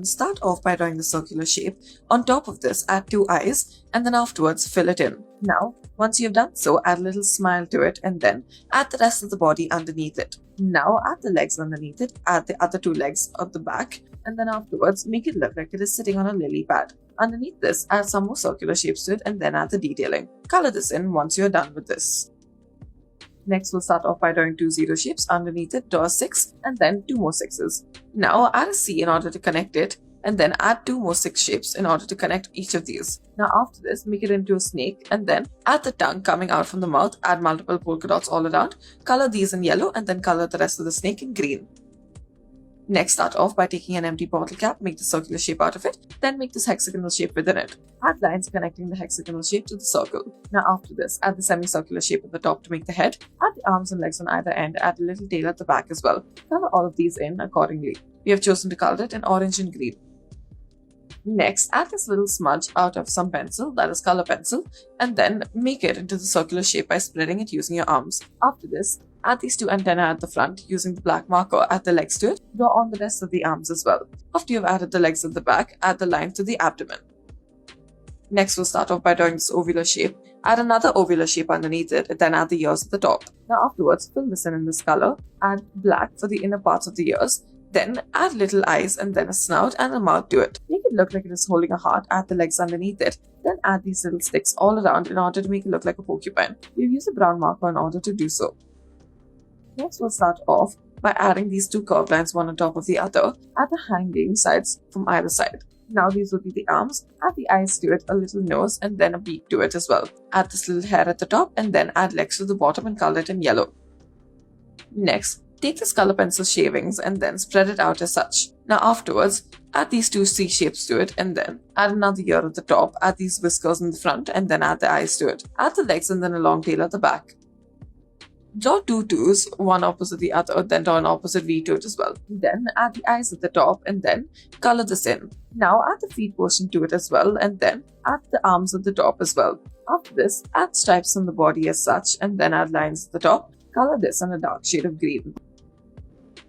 1, start off by drawing the circular shape. On top of this, add 2 eyes and then afterwards fill it in. Now, once you've done so, add a little smile to it and then add the rest of the body underneath it. Now add the legs underneath it, add the other 2 legs at the back, and then afterwards make it look like it is sitting on a lily pad. Underneath this, add some more circular shapes to it and then add the detailing. Color this in once you're done with this. Next, we'll start off by drawing 2 zero shapes. Underneath it, draw a 6 and then 2 more 6s. Now add a C in order to connect it and then add 2 more 6 shapes in order to connect each of these. Now after this, make it into a snake and then add the tongue coming out from the mouth, add multiple polka dots all around, color these in yellow and then color the rest of the snake in green. Next, start off by taking an empty bottle cap, make the circular shape out of it, then make this hexagonal shape within it. Add lines connecting the hexagonal shape to the circle. Now after this, add the semicircular shape at the top to make the head, add the arms and legs on either end, add a little tail at the back as well. Color all of these in accordingly. We have chosen to color it in orange and green. Next, add this little smudge out of some pencil, that is color pencil, and then make it into the circular shape by spreading it using your arms. After this, add these 2 antennae at the front using the black marker, add the legs to it, draw on the rest of the arms as well. After you've added the legs at the back, add the line to the abdomen. Next, we'll start off by drawing this ovular shape, add another ovular shape underneath it, then add the ears at the top. Now afterwards, fill this in this color, add black for the inner parts of the ears, then add little eyes and then a snout and a mouth to it. Make it look like it is holding a heart, add the legs underneath it, then add these little sticks all around in order to make it look like a porcupine. We've used a brown marker in order to do so. Next, we'll start off by adding these 2 curved lines one on top of the other at the hanging sides from either side. Now these will be the arms, add the eyes to it, a little nose and then a beak to it as well. Add this little hair at the top and then add legs to the bottom and color it in yellow. Next, take this color pencil shavings and then spread it out as such. Now afterwards, add these 2 C shapes to it and then add another ear at the top, add these whiskers in the front and then add the eyes to it. Add the legs and then a long tail at the back. Draw 2 twos, one opposite the other, then draw an opposite V to it as well. Then add the eyes at the top and then color this in. Now add the feet portion to it as well and then add the arms at the top as well. After this, add stripes on the body as such and then add lines at the top. Color this in a dark shade of green.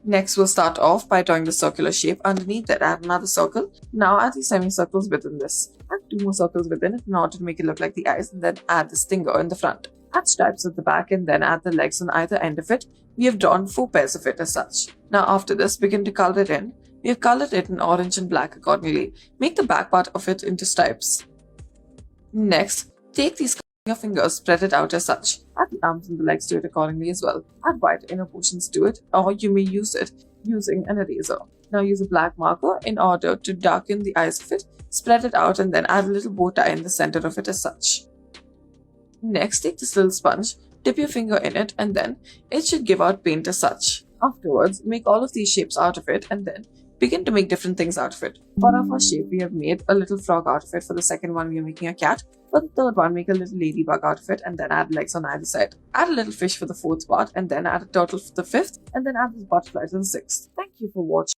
Next, we'll start off by drawing the circular shape. Underneath it, add another circle. Now add the semicircles within this. Add 2 more circles within it in order to make it look like the eyes and then add the stinger in the front. Add stripes at the back and then add the legs on either end of it. We have drawn 4 pairs of it as such. Now after this, begin to color it in. We have colored it in orange and black accordingly. Make the back part of it into stripes. Next, take these your fingers, spread it out as such. Add the arms and the legs to it accordingly as well. Add white inner portions to it, or you may use it using an eraser. Now use a black marker in order to darken the eyes of it, spread it out and then add a little bow tie in the center of it as such. Next, take this little sponge, dip your finger in it and then it should give out paint as such. Afterwards, make all of these shapes out of it and then begin to make different things out of it. For our first shape, we have made a little frog out of it. For the second one, we are making a cat. For the third one, make a little ladybug out of it and then add legs on either side. Add a little fish for the 4th part and then add a turtle for the 5th and then add this butterfly to the 6th. Thank you for watching.